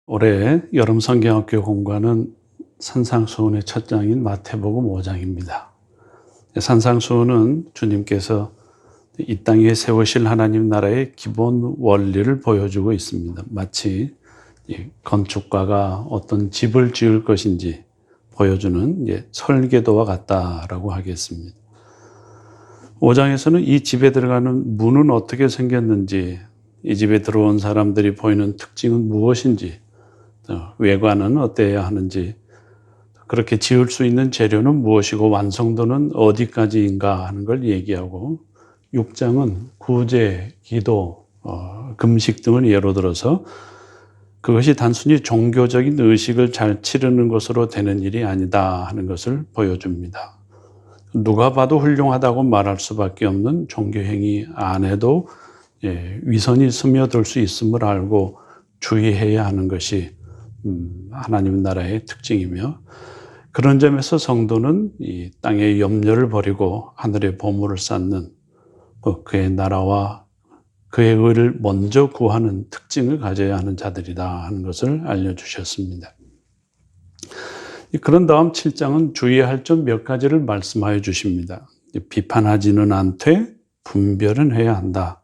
올해 여름 성경학교 공부하는 산상수훈의 첫 장인 마태복음 5장입니다. 산상수훈은 주님께서 이 땅에 세우실 하나님 나라의 기본 원리를 보여주고 있습니다. 마치 건축가가 어떤 집을 지을 것인지 보여주는 설계도와 같다라고 하겠습니다. 5장에서는 이 집에 들어가는 문은 어떻게 생겼는지, 이 집에 들어온 사람들이 보이는 특징은 무엇인지, 외관은 어때야 하는지, 그렇게 지을 수 있는 재료는 무엇이고 완성도는 어디까지인가 하는 걸 얘기하고, 6장은 구제, 기도, 금식 등을 예로 들어서 그것이 단순히 종교적인 의식을 잘 치르는 것으로 되는 일이 아니다 하는 것을 보여줍니다. 누가 봐도 훌륭하다고 말할 수밖에 없는 종교행위 안에도 위선이 스며들 수 있음을 알고 주의해야 하는 것이 하나님 나라의 특징이며, 그런 점에서 성도는 이 땅의 염려를 버리고 하늘의 보물을 쌓는 그의 나라와 그의 의를 먼저 구하는 특징을 가져야 하는 자들이다 하는 것을 알려주셨습니다. 그런 다음 7장은 주의할 점 몇 가지를 말씀하여 주십니다. 비판하지는 않되 분별은 해야 한다.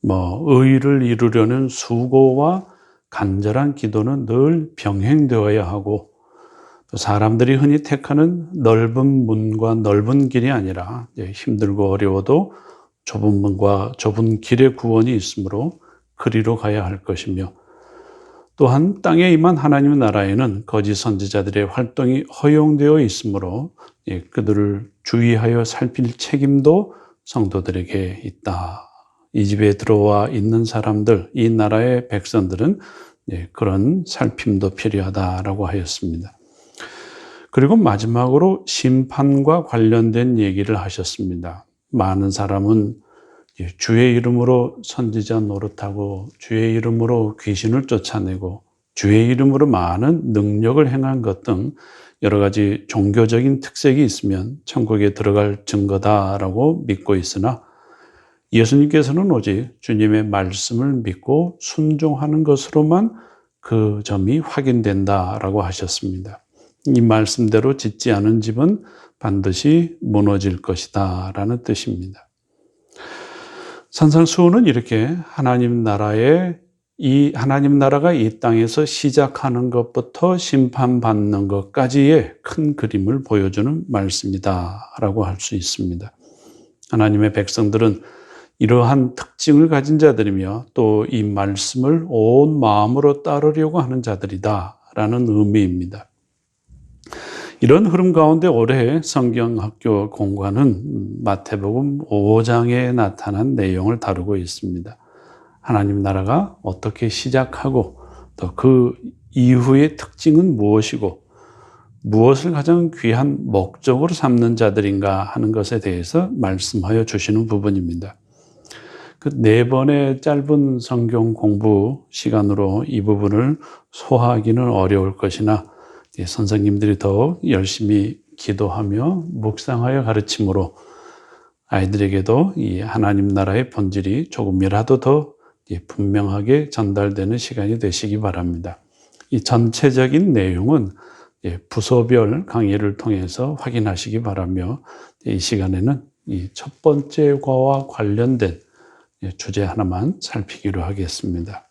의를 이루려는 수고와 간절한 기도는 늘 병행되어야 하고, 또 사람들이 흔히 택하는 넓은 문과 넓은 길이 아니라 힘들고 어려워도 좁은 문과 좁은 길의 구원이 있으므로 그리로 가야 할 것이며, 또한 땅에 임한 하나님의 나라에는 거짓 선지자들의 활동이 허용되어 있으므로 그들을 주의하여 살필 책임도 성도들에게 있다. 이 집에 들어와 있는 사람들, 이 나라의 백성들은 그런 살핌도 필요하다라고 하였습니다. 그리고 마지막으로 심판과 관련된 얘기를 하셨습니다. 많은 사람은 주의 이름으로 선지자 노릇하고 주의 이름으로 귀신을 쫓아내고 주의 이름으로 많은 능력을 행한 것 등 여러 가지 종교적인 특색이 있으면 천국에 들어갈 증거다라고 믿고 있으나, 예수님께서는 오직 주님의 말씀을 믿고 순종하는 것으로만 그 점이 확인된다라고 하셨습니다. 이 말씀대로 짓지 않은 집은 반드시 무너질 것이다 라는 뜻입니다. 산상수훈은 이렇게 하나님 나라가 이 땅에서 시작하는 것부터 심판받는 것까지의 큰 그림을 보여주는 말씀이다 라고 할 수 있습니다. 하나님의 백성들은 이러한 특징을 가진 자들이며 또 이 말씀을 온 마음으로 따르려고 하는 자들이다 라는 의미입니다. 이런 흐름 가운데 올해 성경학교 공부하는 마태복음 5장에 나타난 내용을 다루고 있습니다. 하나님 나라가 어떻게 시작하고 또 그 이후의 특징은 무엇이고 무엇을 가장 귀한 목적으로 삼는 자들인가 하는 것에 대해서 말씀하여 주시는 부분입니다. 그 4번의 짧은 성경 공부 시간으로 이 부분을 소화하기는 어려울 것이나 선생님들이 더 열심히 기도하며 묵상하여 가르침으로 아이들에게도 이 하나님 나라의 본질이 조금이라도 더 분명하게 전달되는 시간이 되시기 바랍니다. 이 전체적인 내용은 부서별 강의를 통해서 확인하시기 바라며, 이 시간에는 이 첫 번째 과와 관련된 주제 하나만 살피기로 하겠습니다.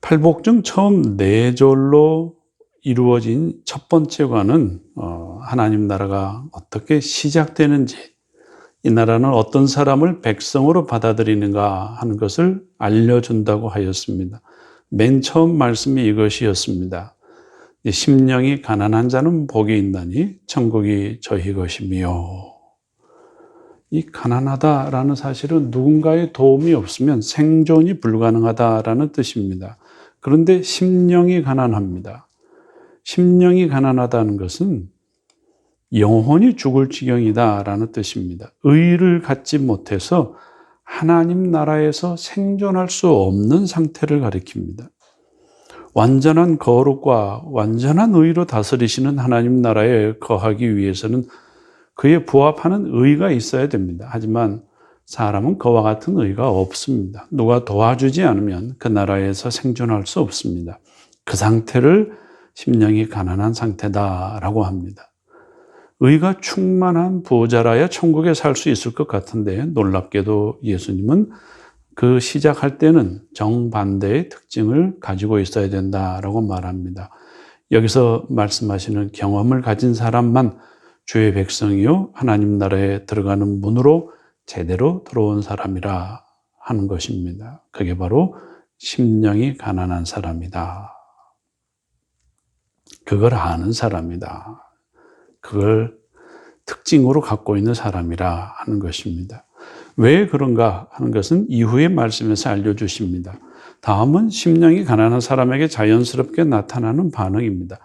팔복 중 처음 4절로 이루어진 첫 번째 과는 하나님 나라가 어떻게 시작되는지, 이 나라는 어떤 사람을 백성으로 받아들이는가 하는 것을 알려준다고 하였습니다. 맨 처음 말씀이 이것이었습니다. 심령이 가난한 자는 복이 있나니 천국이 저희 것이며. 이 가난하다라는 사실은 누군가의 도움이 없으면 생존이 불가능하다라는 뜻입니다. 그런데 심령이 가난합니다. 심령이 가난하다는 것은 영혼이 죽을 지경이다라는 뜻입니다. 의를 갖지 못해서 하나님 나라에서 생존할 수 없는 상태를 가리킵니다. 완전한 거룩과 완전한 의로 다스리시는 하나님 나라에 거하기 위해서는 그에 부합하는 의가 있어야 됩니다. 하지만 사람은 그와 같은 의가 없습니다. 누가 도와주지 않으면 그 나라에서 생존할 수 없습니다. 그 상태를 심령이 가난한 상태다라고 합니다. 의가 충만한 부자라야 천국에 살 수 있을 것 같은데 놀랍게도 예수님은 그 시작할 때는 정반대의 특징을 가지고 있어야 된다라고 말합니다. 여기서 말씀하시는 경험을 가진 사람만 주의 백성이요 하나님 나라에 들어가는 문으로 제대로 들어온 사람이라 하는 것입니다. 그게 바로 심령이 가난한 사람이다. 그걸 아는 사람이다. 그걸 특징으로 갖고 있는 사람이라 하는 것입니다. 왜 그런가 하는 것은 이후의 말씀에서 알려주십니다. 다음은 심령이 가난한 사람에게 자연스럽게 나타나는 반응입니다.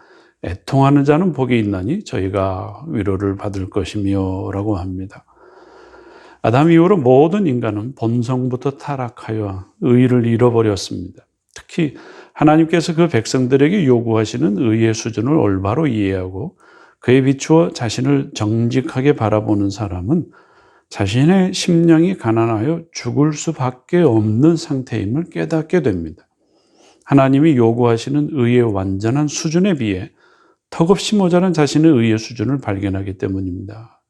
애통하는 자는 복이 있나니 저희가 위로를 받을 것이며 라고 합니다. 아담 이후로 모든 인간은 본성부터 타락하여 의를 잃어버렸습니다. 특히 하나님께서 그 백성들에게 요구하시는 의의 수준을 올바로 이해하고 그에 비추어 자신을 정직하게 바라보는 사람은 자신의 심령이 가난하여 죽을 수밖에 없는 상태임을 깨닫게 됩니다. 하나님이 요구하시는 의의 완전한 수준에 비해 턱없이 모자란 자신의 의의 수준을 발견하기 때문입니다.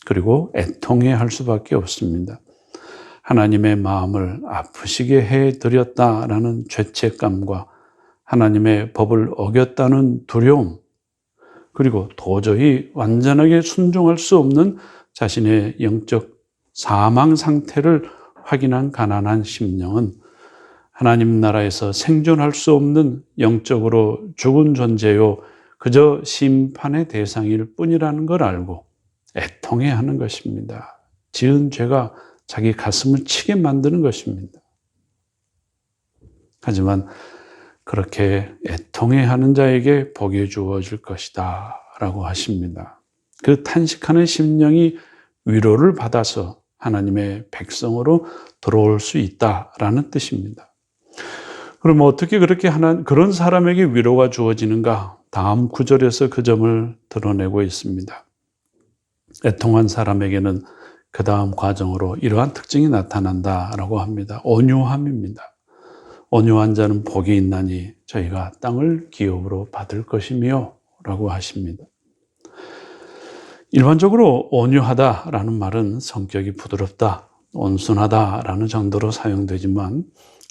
그리고 애통해할 수밖에 없습니다. 하나님의 마음을 아프시게 해드렸다라는 죄책감과 하나님의 법을 어겼다는 두려움, 그리고 도저히 완전하게 순종할 수 없는 자신의 영적 사망 상태를 확인한 가난한 심령은 하나님 나라에서 생존할 수 없는 영적으로 죽은 존재요, 그저 심판의 대상일 뿐이라는 걸 알고 애통해하는 것입니다. 지은 죄가 자기 가슴을 치게 만드는 것입니다. 하지만 그렇게 애통해하는 자에게 복이 주어질 것이다 라고 하십니다. 그 탄식하는 심령이 위로를 받아서 하나님의 백성으로 들어올 수 있다라는 뜻입니다. 그럼 어떻게 그렇게 그런 사람에게 위로가 주어지는가? 다음 구절에서 그 점을 드러내고 있습니다. 애통한 사람에게는 그 다음 과정으로 이러한 특징이 나타난다라고 합니다. 온유함입니다. 온유한 자는 복이 있나니 저희가 땅을 기업으로 받을 것이며 라고 하십니다. 일반적으로 온유하다라는 말은 성격이 부드럽다, 온순하다라는 정도로 사용되지만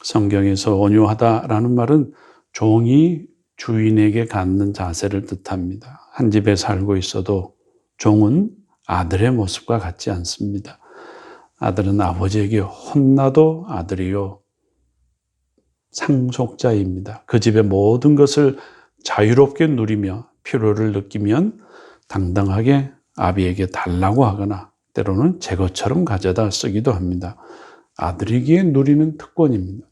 성경에서 온유하다라는 말은 종이 주인에게 갖는 자세를 뜻합니다. 한 집에 살고 있어도 종은 아들의 모습과 같지 않습니다. 아들은 아버지에게 혼나도 아들이요 상속자입니다. 그 집의 모든 것을 자유롭게 누리며 필요를 느끼면 당당하게 아비에게 달라고 하거나 때로는 제 것처럼 가져다 쓰기도 합니다. 아들이기에 누리는 특권입니다.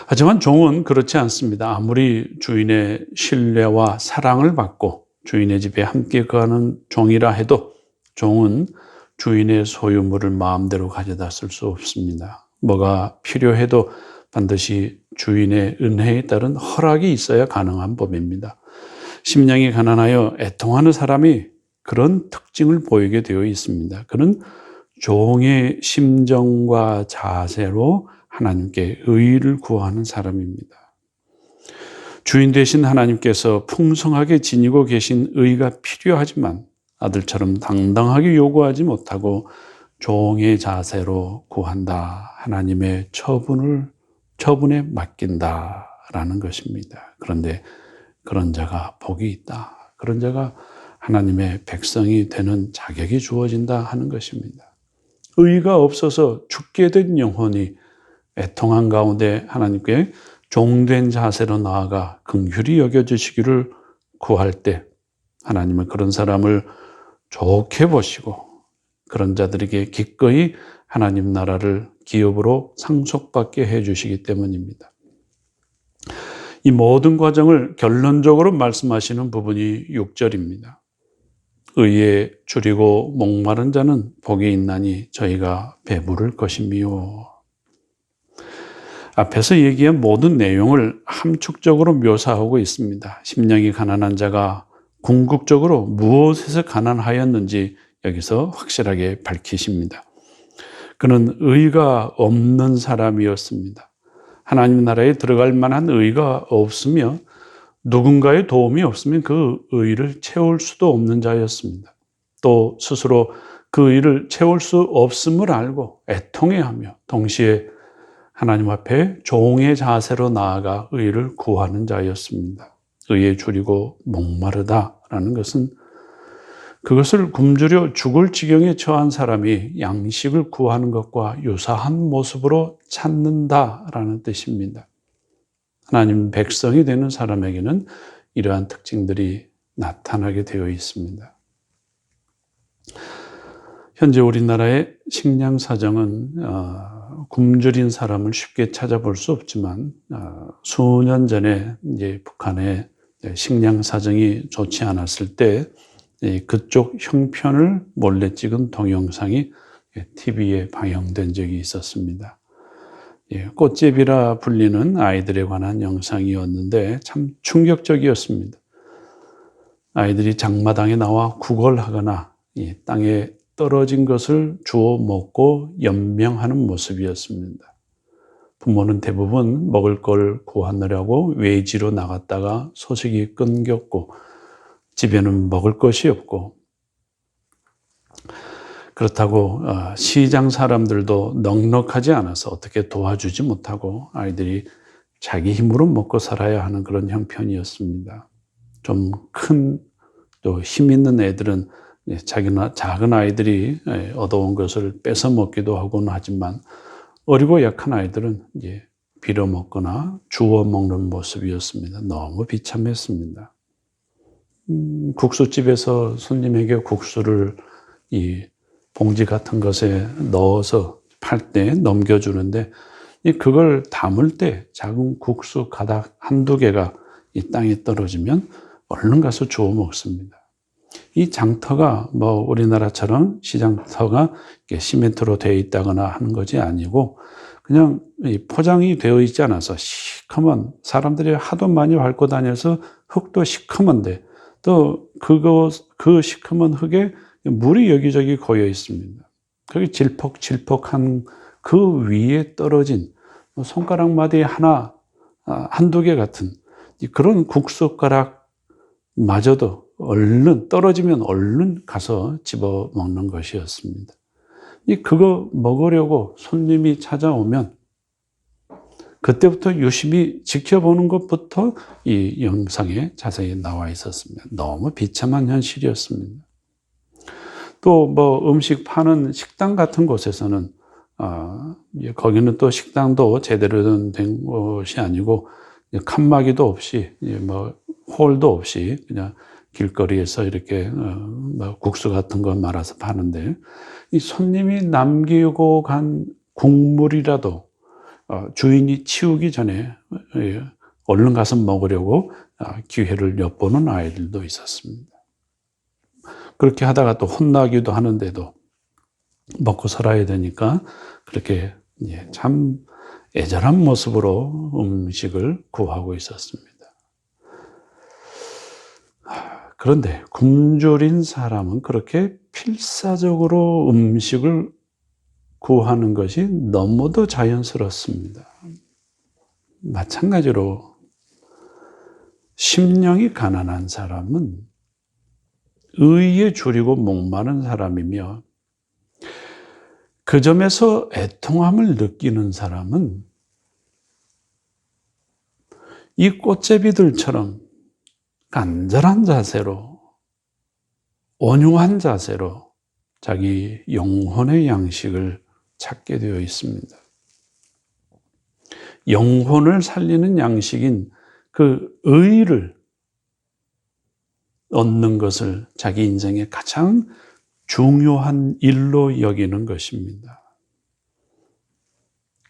하지만 종은 그렇지 않습니다. 아무리 주인의 신뢰와 사랑을 받고 주인의 집에 함께 거하는 종이라 해도 종은 주인의 소유물을 마음대로 가져다 쓸 수 없습니다. 뭐가 필요해도 반드시 주인의 은혜에 따른 허락이 있어야 가능한 법입니다. 심령이 가난하여 애통하는 사람이 그런 특징을 보이게 되어 있습니다. 그는 종의 심정과 자세로 하나님께 의를 구하는 사람입니다. 주인 되신 하나님께서 풍성하게 지니고 계신 의가 필요하지만 아들처럼 당당하게 요구하지 못하고 종의 자세로 구한다. 하나님의 처분에 맡긴다라는 것입니다. 그런데 그런 자가 복이 있다. 그런 자가 하나님의 백성이 되는 자격이 주어진다 하는 것입니다. 의가 없어서 죽게 된 영혼이 애통한 가운데 하나님께 종된 자세로 나아가 긍휼히 여겨주시기를 구할 때 하나님은 그런 사람을 좋게 보시고 그런 자들에게 기꺼이 하나님 나라를 기업으로 상속받게 해주시기 때문입니다. 이 모든 과정을 결론적으로 말씀하시는 부분이 6절입니다. 의에 줄이고 목마른 자는 복이 있나니 저희가 배부를 것이며. 앞에서 얘기한 모든 내용을 함축적으로 묘사하고 있습니다. 심령이 가난한 자가 궁극적으로 무엇에서 가난하였는지 여기서 확실하게 밝히십니다. 그는 의가 없는 사람이었습니다. 하나님 나라에 들어갈 만한 의가 없으며 누군가의 도움이 없으면 그 의를 채울 수도 없는 자였습니다. 또 스스로 그 의를 채울 수 없음을 알고 애통해하며 동시에 하나님 앞에 종의 자세로 나아가 의를 구하는 자였습니다. 의에 줄이고 목마르다라는 것은 그것을 굶주려 죽을 지경에 처한 사람이 양식을 구하는 것과 유사한 모습으로 찾는다라는 뜻입니다. 하나님 백성이 되는 사람에게는 이러한 특징들이 나타나게 되어 있습니다. 현재 우리나라의 식량 사정은 굶주린 사람을 쉽게 찾아볼 수 없지만 수년 전에 이제 북한의 식량 사정이 좋지 않았을 때 그쪽 형편을 몰래 찍은 동영상이 TV에 방영된 적이 있었습니다. 꽃제비라 불리는 아이들에 관한 영상이었는데 참 충격적이었습니다. 아이들이 장마당에 나와 구걸하거나 땅에 떨어진 것을 주워 먹고 연명하는 모습이었습니다. 부모는 대부분 먹을 걸 구하느라고 외지로 나갔다가 소식이 끊겼고 집에는 먹을 것이 없고 그렇다고 시장 사람들도 넉넉하지 않아서 어떻게 도와주지 못하고 아이들이 자기 힘으로 먹고 살아야 하는 그런 형편이었습니다. 좀 큰 또 힘 있는 애들은 작은 아이들이 얻어온 것을 뺏어 먹기도 하곤 하지만 어리고 약한 아이들은 이제 빌어 먹거나 주워 먹는 모습이었습니다. 너무 비참했습니다. 국수집에서 손님에게 국수를 이 봉지 같은 것에 넣어서 팔 때 넘겨주는데 그걸 담을 때 작은 국수 가닥 한두 개가 이 땅에 떨어지면 얼른 가서 주워 먹습니다. 이 장터가 뭐 우리나라처럼 시장터가 시멘트로 되어 있다거나 하는 것이 아니고 그냥 포장이 되어 있지 않아서 시커먼 사람들이 하도 많이 밟고 다녀서 흙도 시커먼데 또 그 시커먼 흙에 물이 여기저기 고여 있습니다. 거기 질퍽질퍽한 그 위에 떨어진 손가락 마디 하나, 한두 개 같은 그런 국숟가락마저도 얼른 떨어지면 얼른 가서 집어 먹는 것이었습니다. 그거 먹으려고 손님이 찾아오면 그때부터 유심히 지켜보는 것부터 이 영상에 자세히 나와 있었습니다. 너무 비참한 현실이었습니다. 또 뭐 음식 파는 식당 같은 곳에서는 거기는 또 식당도 제대로 된 것이 아니고 칸막이도 없이 뭐 홀도 없이 그냥 길거리에서 이렇게 국수 같은 거 말아서 파는데 이 손님이 남기고 간 국물이라도 주인이 치우기 전에 얼른 가서 먹으려고 기회를 엿보는 아이들도 있었습니다. 그렇게 하다가 또 혼나기도 하는데도 먹고 살아야 되니까 그렇게 참 애절한 모습으로 음식을 구하고 있었습니다. 그런데 굶주린 사람은 그렇게 필사적으로 음식을 구하는 것이 너무도 자연스럽습니다. 마찬가지로 심령이 가난한 사람은 의에 줄이고 목마른 사람이며 그 점에서 애통함을 느끼는 사람은 이 꽃제비들처럼 간절한 자세로 온유한 자세로 자기 영혼의 양식을 찾게 되어 있습니다. 영혼을 살리는 양식인 그 의를 얻는 것을 자기 인생의 가장 중요한 일로 여기는 것입니다.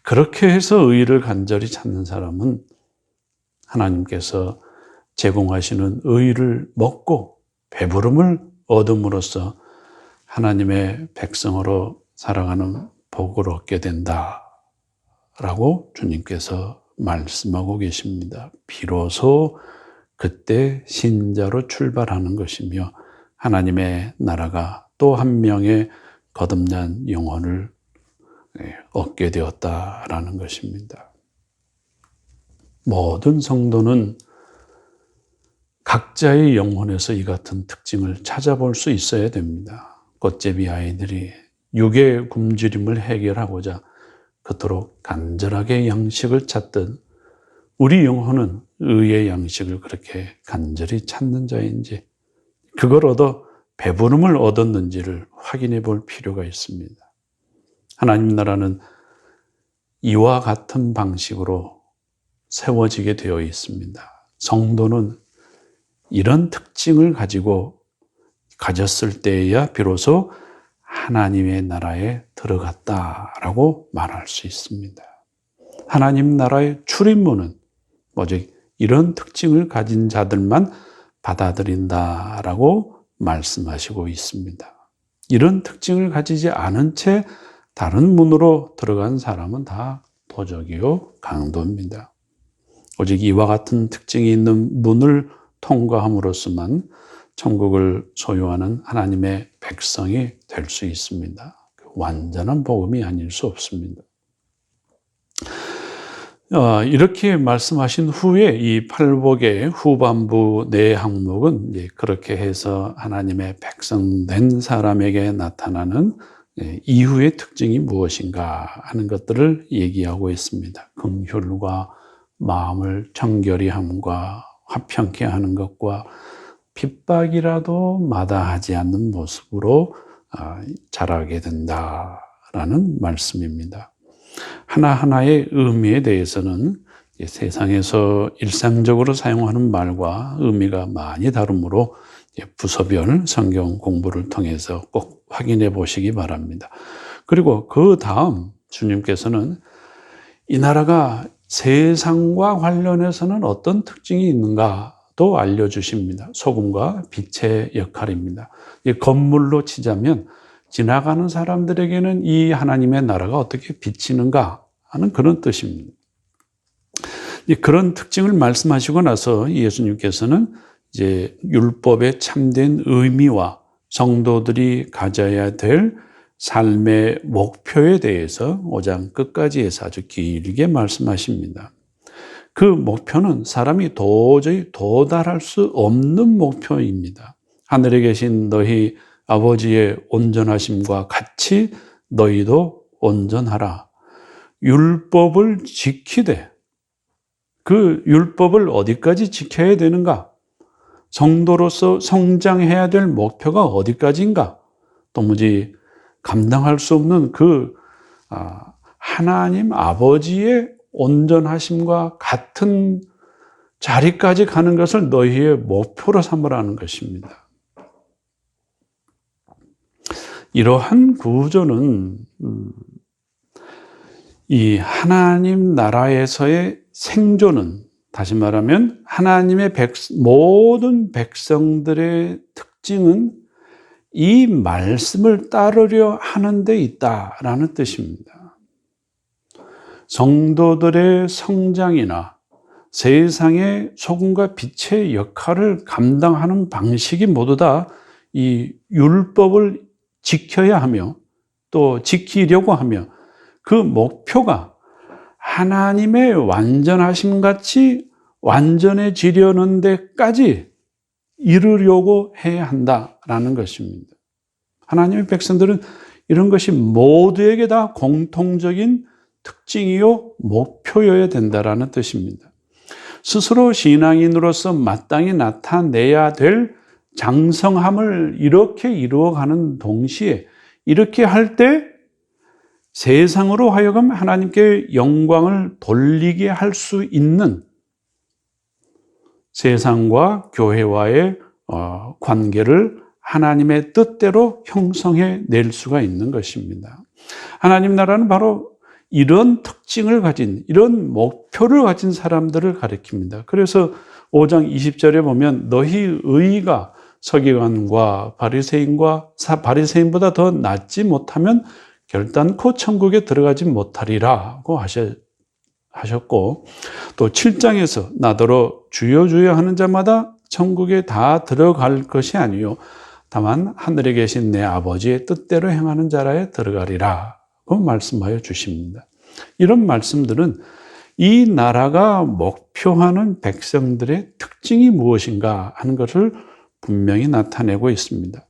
그렇게 해서 의를 간절히 찾는 사람은 하나님께서 제공하시는 의를 먹고 배부름을 얻음으로써 하나님의 백성으로 살아가는 복을 얻게 된다라고 주님께서 말씀하고 계십니다. 비로소 그때 신자로 출발하는 것이며 하나님의 나라가 또 한 명의 거듭난 영혼을 얻게 되었다라는 것입니다. 모든 성도는 각자의 영혼에서 이 같은 특징을 찾아볼 수 있어야 됩니다. 꽃제비 아이들이 육의 굶주림을 해결하고자 그토록 간절하게 양식을 찾듯 우리 영혼은 의의 양식을 그렇게 간절히 찾는 자인지, 그걸 얻어 배부름을 얻었는지를 확인해 볼 필요가 있습니다. 하나님 나라는 이와 같은 방식으로 세워지게 되어 있습니다. 성도는 이런 특징을 가졌을 때에야 비로소 하나님의 나라에 들어갔다라고 말할 수 있습니다. 하나님 나라의 출입문은 오직 이런 특징을 가진 자들만 받아들인다라고 말씀하시고 있습니다. 이런 특징을 가지지 않은 채 다른 문으로 들어간 사람은 다 도적이요 강도입니다. 오직 이와 같은 특징이 있는 문을 통과함으로써만 천국을 소유하는 하나님의 백성이 될 수 있습니다. 완전한 복음이 아닐 수 없습니다. 이렇게 말씀하신 후에 이 팔복의 후반부 네 항목은 그렇게 해서 하나님의 백성 된 사람에게 나타나는 이후의 특징이 무엇인가 하는 것들을 얘기하고 있습니다. 긍휼과 마음을 정결히 함과 화평케 하는 것과 핍박이라도 마다하지 않는 모습으로 자라게 된다라는 말씀입니다. 하나하나의 의미에 대해서는 세상에서 일상적으로 사용하는 말과 의미가 많이 다르므로 부서별 성경 공부를 통해서 꼭 확인해 보시기 바랍니다. 그리고 그 다음 주님께서는 이 나라가 세상과 관련해서는 어떤 특징이 있는가도 알려주십니다. 소금과 빛의 역할입니다. 이 건물로 치자면 지나가는 사람들에게는 이 하나님의 나라가 어떻게 비치는가 하는 그런 뜻입니다. 그런 특징을 말씀하시고 나서 예수님께서는 이제 율법의 참된 의미와 성도들이 가져야 될 삶의 목표에 대해서 5장 끝까지 해서 아주 길게 말씀하십니다. 그 목표는 사람이 도저히 도달할 수 없는 목표입니다. 하늘에 계신 너희 아버지의 온전하심과 같이 너희도 온전하라. 율법을 지키되, 그 율법을 어디까지 지켜야 되는가? 성도로서 성장해야 될 목표가 어디까지인가? 도무지 감당할 수 없는 하나님 아버지의 온전하심과 같은 자리까지 가는 것을 너희의 목표로 삼으라는 것입니다. 이러한 구조는 이 하나님 나라에서의 생존은, 다시 말하면 하나님의 모든 백성들의 특징은 이 말씀을 따르려 하는 데 있다라는 뜻입니다. 성도들의 성장이나 세상의 소금과 빛의 역할을 감당하는 방식이 모두 다 이 율법을 지켜야 하며 또 지키려고 하며 그 목표가 하나님의 완전하심 같이 완전해지려는 데까지 이르려고 해야 한다라는 것입니다. 하나님의 백성들은 이런 것이 모두에게 다 공통적인 특징이요 목표여야 된다라는 뜻입니다. 스스로 신앙인으로서 마땅히 나타내야 될 장성함을 이렇게 이루어가는 동시에 이렇게 할 때 세상으로 하여금 하나님께 영광을 돌리게 할 수 있는 세상과 교회와의 관계를 하나님의 뜻대로 형성해 낼 수가 있는 것입니다. 하나님 나라는 바로 이런 특징을 가진, 이런 목표를 가진 사람들을 가리킵니다. 그래서 5장 20절에 보면 너희 의의가 서기관과 바리새인보다 더 낫지 못하면 결단코 천국에 들어가지 못하리라고 하셨고, 또 7장에서 나더러 주여 주여 하는 자마다 천국에 다 들어갈 것이 아니요 다만 하늘에 계신 내 아버지의 뜻대로 행하는 자라에 들어가리라고 있다고 말씀하여 주십니다. 이런 말씀들은 이 나라가 목표하는 백성들의 특징이 무엇인가 하는 것을 분명히 나타내고 있습니다.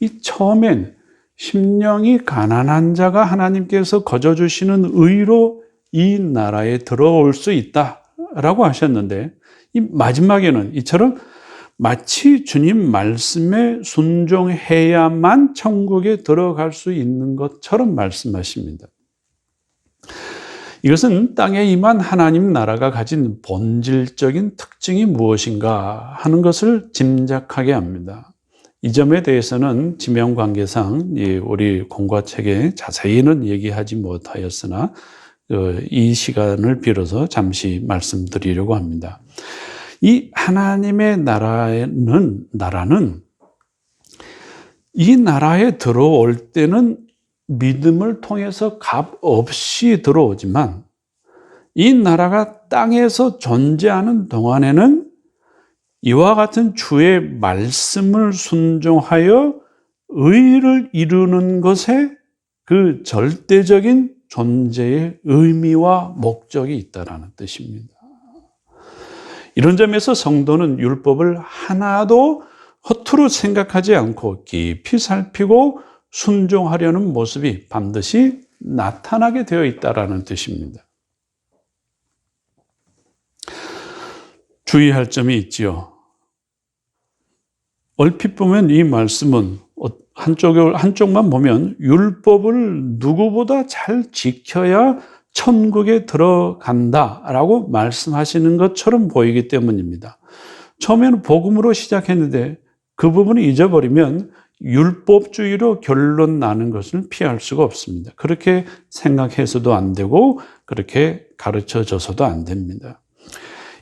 이 처음엔 심령이 가난한 자가 하나님께서 거저주시는 의로 이 나라에 들어올 수 있다라고 하셨는데, 이 마지막에는 이처럼 마치 주님 말씀에 순종해야만 천국에 들어갈 수 있는 것처럼 말씀하십니다. 이것은 땅에 임한 하나님 나라가 가진 본질적인 특징이 무엇인가 하는 것을 짐작하게 합니다. 이 점에 대해서는 지명 관계상 우리 공과책에 자세히는 얘기하지 못하였으나 이 시간을 빌어서 잠시 말씀드리려고 합니다. 이 하나님의 나라는 이 나라에 들어올 때는 믿음을 통해서 값 없이 들어오지만, 이 나라가 땅에서 존재하는 동안에는 이와 같은 주의 말씀을 순종하여 의를 이루는 것에 그 절대적인 존재의 의미와 목적이 있다라는 뜻입니다. 이런 점에서 성도는 율법을 하나도 허투루 생각하지 않고 깊이 살피고 순종하려는 모습이 반드시 나타나게 되어 있다라는 뜻입니다. 주의할 점이 있지요. 얼핏 보면 이 말씀은 한쪽만 보면 율법을 누구보다 잘 지켜야 천국에 들어간다라고 말씀하시는 것처럼 보이기 때문입니다. 처음에는 복음으로 시작했는데 그 부분을 잊어버리면 율법주의로 결론 나는 것을 피할 수가 없습니다. 그렇게 생각해서도 안 되고 그렇게 가르쳐져서도 안 됩니다.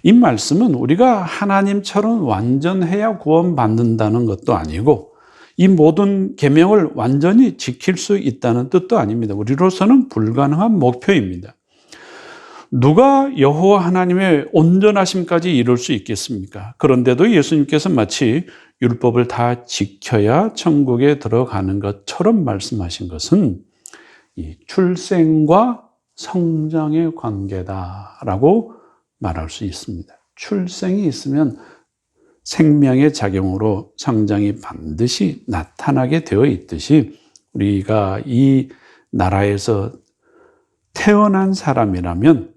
이 말씀은 우리가 하나님처럼 완전해야 구원받는다는 것도 아니고 이 모든 계명을 완전히 지킬 수 있다는 뜻도 아닙니다. 우리로서는 불가능한 목표입니다. 누가 여호와 하나님의 온전하심까지 이룰 수 있겠습니까? 그런데도 예수님께서 마치 율법을 다 지켜야 천국에 들어가는 것처럼 말씀하신 것은 이 출생과 성장의 관계다라고 말할 수 있습니다. 출생이 있으면 생명의 작용으로 성장이 반드시 나타나게 되어 있듯이 우리가 이 나라에서 태어난 사람이라면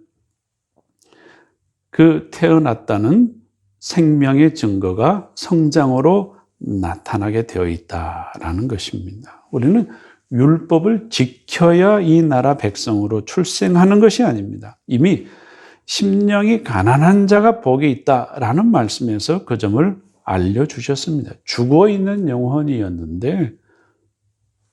그 태어났다는 생명의 증거가 성장으로 나타나게 되어 있다라는 것입니다. 우리는 율법을 지켜야 이 나라 백성으로 출생하는 것이 아닙니다. 이미 심령이 가난한 자가 복이 있다라는 말씀에서 그 점을 알려주셨습니다. 죽어있는 영혼이었는데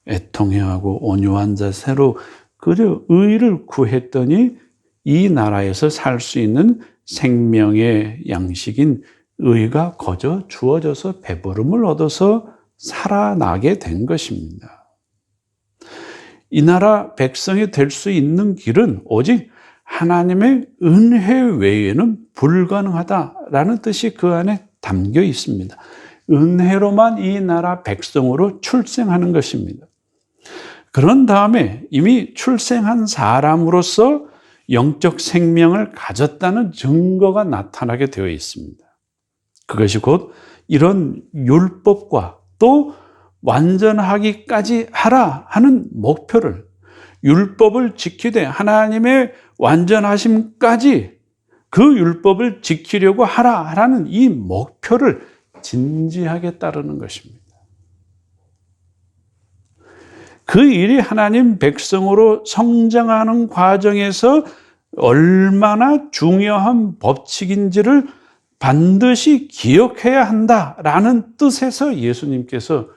애통해하고 온유한 자세로 그저 의를 구했더니 이 나라에서 살 수 있는 생명의 양식인 의가 거저 주어져서 배부름을 얻어서 살아나게 된 것입니다. 이 나라 백성이 될 수 있는 길은 오직 하나님의 은혜 외에는 불가능하다라는 뜻이 그 안에 담겨 있습니다. 은혜로만 이 나라 백성으로 출생하는 것입니다. 그런 다음에 이미 출생한 사람으로서 영적 생명을 가졌다는 증거가 나타나게 되어 있습니다. 그것이 곧 이런 율법과 또 완전하기까지 하라 하는 목표를, 율법을 지키되 하나님의 완전하심까지 그 율법을 지키려고 하라라는 이 목표를 진지하게 따르는 것입니다. 그 일이 하나님 백성으로 성장하는 과정에서 얼마나 중요한 법칙인지를 반드시 기억해야 한다라는 뜻에서 예수님께서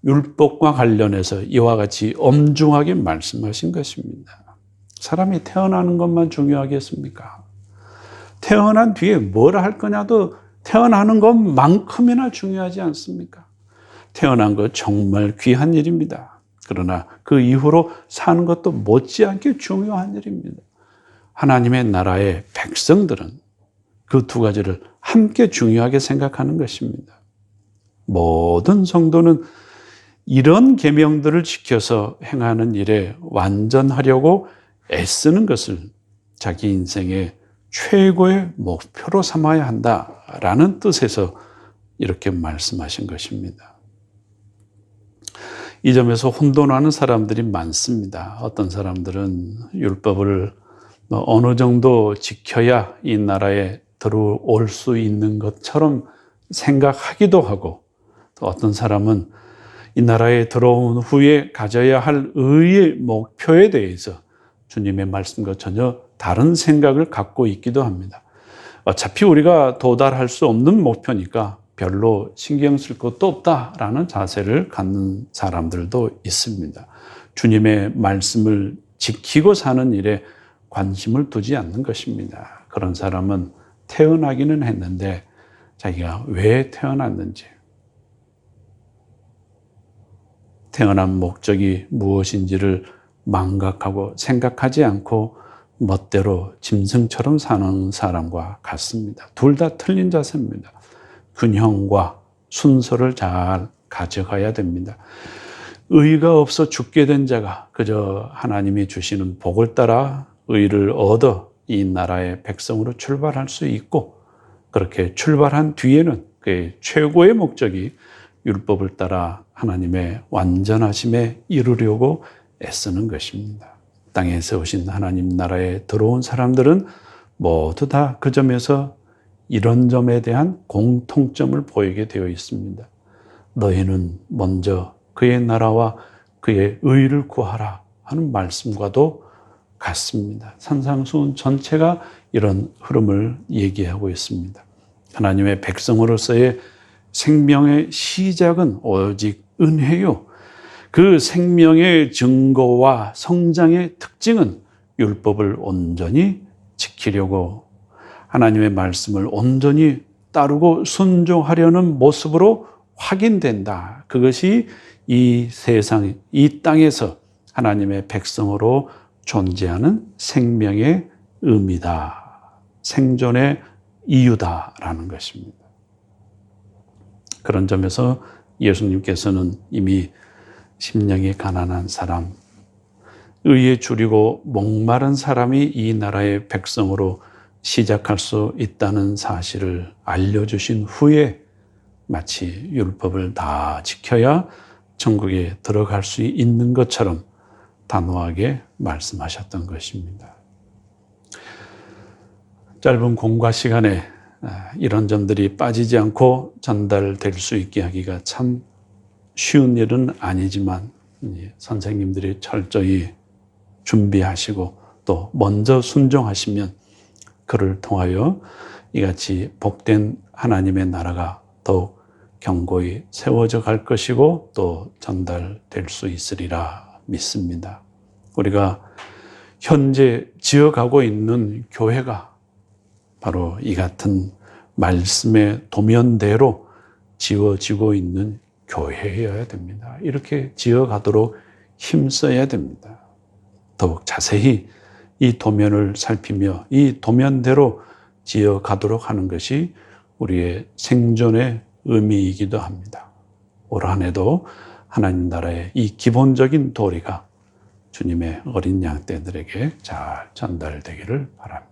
율법과 관련해서 이와 같이 엄중하게 말씀하신 것입니다. 사람이 태어나는 것만 중요하겠습니까? 태어난 뒤에 뭘 할 거냐도 태어나는 것만큼이나 중요하지 않습니까? 태어난 것 정말 귀한 일입니다. 그러나 그 이후로 사는 것도 못지않게 중요한 일입니다. 하나님의 나라의 백성들은 그 두 가지를 함께 중요하게 생각하는 것입니다. 모든 성도는 이런 계명들을 지켜서 행하는 일에 완전하려고 애쓰는 것을 자기 인생의 최고의 목표로 삼아야 한다라는 뜻에서 이렇게 말씀하신 것입니다. 이 점에서 혼돈하는 사람들이 많습니다. 어떤 사람들은 율법을 어느 정도 지켜야 이 나라에 들어올 수 있는 것처럼 생각하기도 하고, 또 어떤 사람은 이 나라에 들어온 후에 가져야 할 의의 목표에 대해서 주님의 말씀과 전혀 다른 생각을 갖고 있기도 합니다. 어차피 우리가 도달할 수 없는 목표니까 별로 신경 쓸 것도 없다라는 자세를 갖는 사람들도 있습니다. 주님의 말씀을 지키고 사는 일에 관심을 두지 않는 것입니다. 그런 사람은 태어나기는 했는데 자기가 왜 태어났는지, 태어난 목적이 무엇인지를 망각하고 생각하지 않고 멋대로 짐승처럼 사는 사람과 같습니다. 둘 다 틀린 자세입니다. 균형과 순서를 잘 가져가야 됩니다. 의가 없어 죽게 된 자가 그저 하나님이 주시는 복을 따라 의를 얻어 이 나라의 백성으로 출발할 수 있고, 그렇게 출발한 뒤에는 그의 최고의 목적이 율법을 따라 하나님의 완전하심에 이르려고 애쓰는 것입니다. 땅에 세우신 하나님 나라에 들어온 사람들은 모두 다 그 점에서 이런 점에 대한 공통점을 보이게 되어 있습니다. 너희는 먼저 그의 나라와 그의 의를 구하라 하는 말씀과도 같습니다. 산상수훈 전체가 이런 흐름을 얘기하고 있습니다. 하나님의 백성으로서의 생명의 시작은 오직 은혜요. 그 생명의 증거와 성장의 특징은 율법을 온전히 지키려고, 하나님의 말씀을 온전히 따르고 순종하려는 모습으로 확인된다. 그것이 이 세상, 이 땅에서 하나님의 백성으로 존재하는 생명의 의미다. 생존의 이유다라는 것입니다. 그런 점에서 예수님께서는 이미 심령이 가난한 사람, 의에 줄이고 목마른 사람이 이 나라의 백성으로 시작할 수 있다는 사실을 알려주신 후에 마치 율법을 다 지켜야 천국에 들어갈 수 있는 것처럼 단호하게 말씀하셨던 것입니다. 짧은 공과 시간에 이런 점들이 빠지지 않고 전달될 수 있게 하기가 참 쉬운 일은 아니지만 선생님들이 철저히 준비하시고 또 먼저 순종하시면 그를 통하여 이같이 복된 하나님의 나라가 더욱 견고히 세워져 갈 것이고 또 전달될 수 있으리라 믿습니다. 우리가 현재 지어가고 있는 교회가 바로 이 같은 말씀의 도면대로 지어지고 있는 교회여야 됩니다. 이렇게 지어가도록 힘써야 됩니다. 더욱 자세히 이 도면을 살피며 이 도면대로 지어가도록 하는 것이 우리의 생존의 의미이기도 합니다. 올 한 해도 하나님 나라의 이 기본적인 도리가 주님의 어린 양떼들에게 잘 전달되기를 바랍니다.